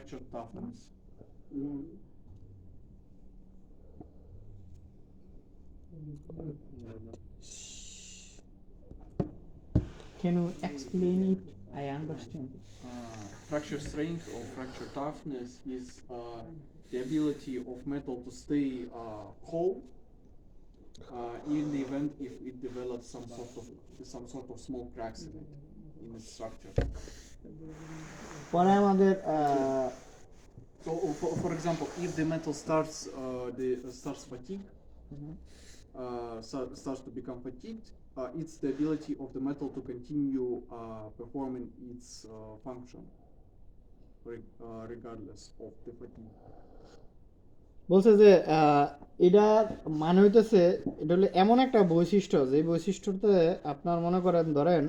fracture toughness. Can you explain it? I understand. Fracture strength or fracture toughness is the ability of metal to stay whole in the event if it develops some sort of small cracks in its structure. পরে আমাদের So, for example, if the metal starts fatigue, starts to become fatigued, it's the ability of the metal to continue performing its function regardless of the fatigue. বলছে যে এটার মানে হইতেছে এটা হলো এমন একটা বৈশিষ্ট্য যে বৈশিষ্ট্যতে আপনার মনে করেন ধরেন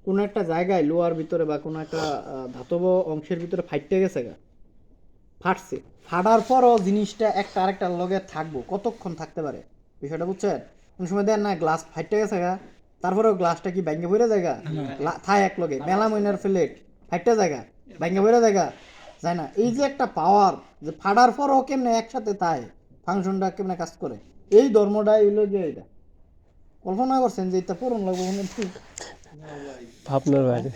কোনো একটা জায়গায় লোহার ভিতরে বা কোনো একটা ধাতব অংশের ভিতরে ফাইটে গেছে গা, ফাটছে, ফাটার পরও জিনিসটা একটা আরেকটার লগে থাকবো, কতক্ষণ থাকতে পারে বিষয়টা বুঝছেন? কোন সময় দেন না গ্লাস ফাইটে গেছে গা, তারপরেও গ্লাসটা কি ব্যাঙ্গে ভরে জায়গা থায় এক লগে মেলামাইনার প্লেট ফাইটে জায়গা ব্যাঙ্গে ভরে জায়গা যায় না। এই যে একটা পাওয়ার যে ফাটার পরও কেমনে একসাথে তাই ফাংশনটা কেমনে কাজ করে, এই ধর্মটাই হইলো যে এটা কল্পনা করছেন যে এটা পূরণ লাগবো মনে ঠিক ভাবনার বাইরে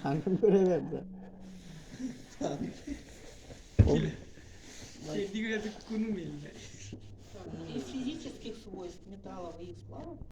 ফাংশন করে যাচ্ছে। Из физических свойств металлов и сплавов